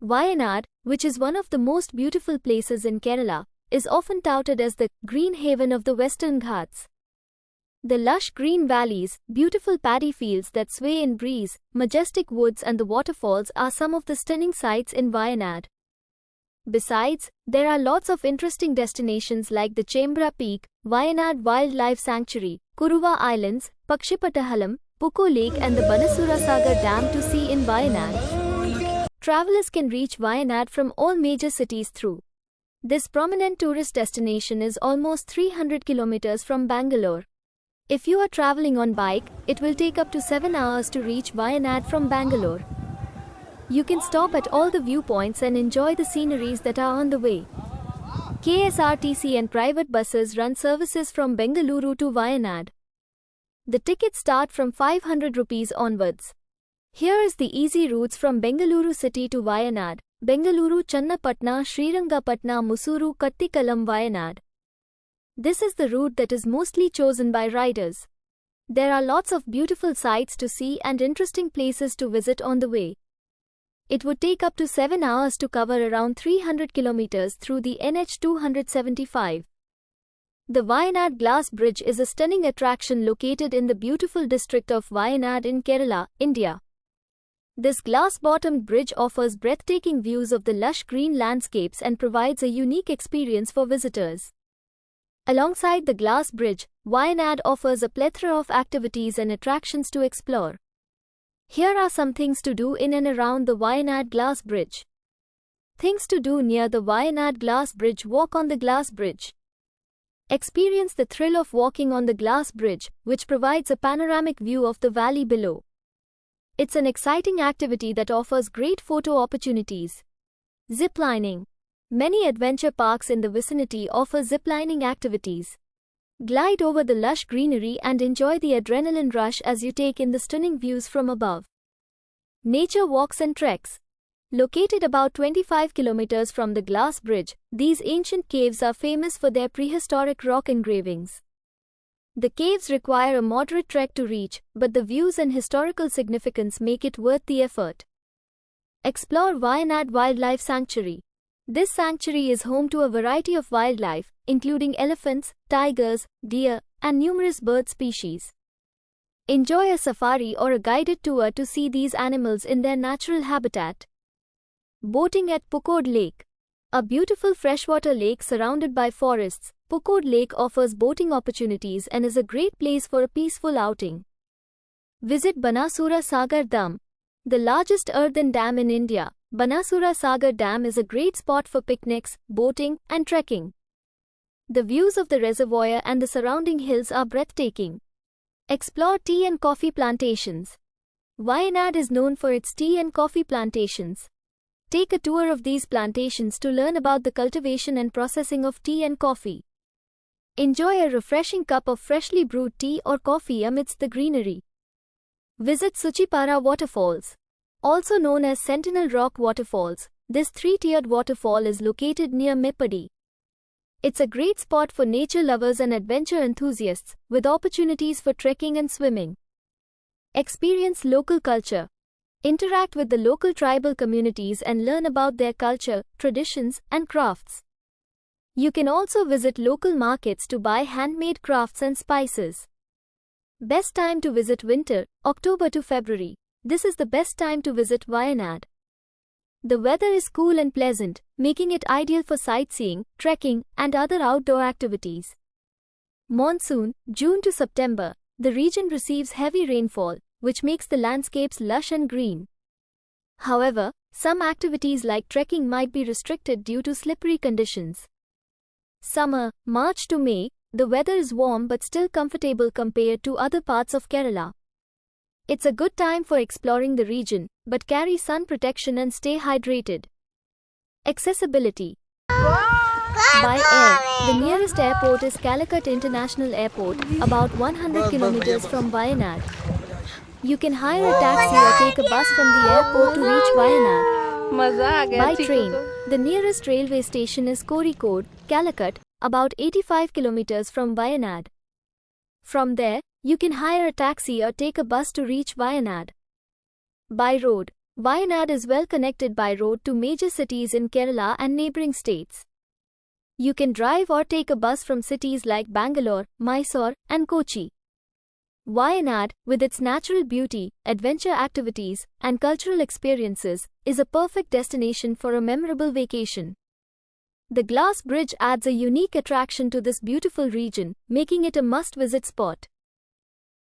Wayanad, which is one of the most beautiful places in Kerala, is often touted as the green haven of the Western Ghats. The lush green valleys, beautiful paddy fields that sway in breeze, majestic woods and the waterfalls are some of the stunning sights in Wayanad. Besides, there are lots of interesting destinations like the Chembra Peak, Wayanad Wildlife Sanctuary, Kuruva Islands, Pakshipatahalam, Puko Lake and the Banasura Sagar Dam to see in Wayanad. Travelers can reach Wayanad from all major cities through. This prominent tourist destination is almost 300 kilometers from Bangalore. If you are traveling on bike, it will take up to 7 hours to reach Wayanad from Bangalore. You can stop at all the viewpoints and enjoy the sceneries that are on the way. KSRTC and private buses run services from Bengaluru to Wayanad. The tickets start from 500 rupees onwards. Here is the easy routes from Bengaluru city to Wayanad: Bengaluru Channapatna, Srirangapatna, Musuru, Kattikalam, Wayanad. This is the route that is mostly chosen by riders. There are lots of beautiful sights to see and interesting places to visit on the way. It would take up to 7 hours to cover around 300 kilometers through the NH 275. The Wayanad Glass Bridge is a stunning attraction located in the beautiful district of Wayanad in Kerala, India. This glass-bottomed bridge offers breathtaking views of the lush green landscapes and provides a unique experience for visitors. Alongside the glass bridge, Wayanad offers a plethora of activities and attractions to explore. Here are some things to do in and around the Wayanad Glass Bridge. Things to do near the Wayanad Glass Bridge: walk on the glass bridge. Experience the thrill of walking on the glass bridge, which provides a panoramic view of the valley below. It's an exciting activity that offers great photo opportunities. Ziplining. Many adventure parks in the vicinity offer ziplining activities. Glide over the lush greenery and enjoy the adrenaline rush as you take in the stunning views from above. Nature walks and treks. Located about 25 kilometers from the glass bridge, these ancient caves are famous for their prehistoric rock engravings. The caves require a moderate trek to reach, but the views and historical significance make it worth the effort. Explore Wayanad Wildlife Sanctuary. This sanctuary is home to a variety of wildlife, including elephants, tigers, deer, and numerous bird species. Enjoy a safari or a guided tour to see these animals in their natural habitat. Boating at Pukkod Lake. A beautiful freshwater lake surrounded by forests, Pukkod Lake offers boating opportunities and is a great place for a peaceful outing. Visit Banasura Sagar Dam. The largest earthen dam in India, Banasura Sagar Dam is a great spot for picnics, boating, and trekking. The views of the reservoir and the surrounding hills are breathtaking. Explore tea and coffee plantations. Wayanad is known for its tea and coffee plantations. Take a tour of these plantations to learn about the cultivation and processing of tea and coffee. Enjoy a refreshing cup of freshly brewed tea or coffee amidst the greenery. Visit Suchipara Waterfalls. Also known as Sentinel Rock Waterfalls, this three-tiered waterfall is located near Meppadi. It's a great spot for nature lovers and adventure enthusiasts, with opportunities for trekking and swimming. Experience local culture. Interact with the local tribal communities and learn about their culture, traditions, and crafts. You can also visit local markets to buy handmade crafts and spices. Best time to visit: winter, October to February. This is the best time to visit Wayanad. The weather is cool and pleasant, making it ideal for sightseeing, trekking, and other outdoor activities. Monsoon, June to September. The region receives heavy rainfall, which makes the landscapes lush and green. However, some activities like trekking might be restricted due to slippery conditions. Summer, March to May. The weather is warm but still comfortable compared to other parts of Kerala. It's a good time for exploring the region, but carry sun protection and stay hydrated. Accessibility. By air, the nearest airport is Calicut International Airport, about 100 kilometers from Wayanad. You can hire a taxi or take a bus from the airport to reach Wayanad. By train, the nearest railway station is Kozhikode, Calicut, about 85 kilometers from Wayanad. From there, you can hire a taxi or take a bus to reach Wayanad. By road, Wayanad is well connected by road to major cities in Kerala and neighboring states. You can drive or take a bus from cities like Bangalore, Mysore, and Kochi. Wayanad, with its natural beauty, adventure activities, and cultural experiences, is a perfect destination for a memorable vacation. The glass bridge adds a unique attraction to this beautiful region, making it a must-visit spot.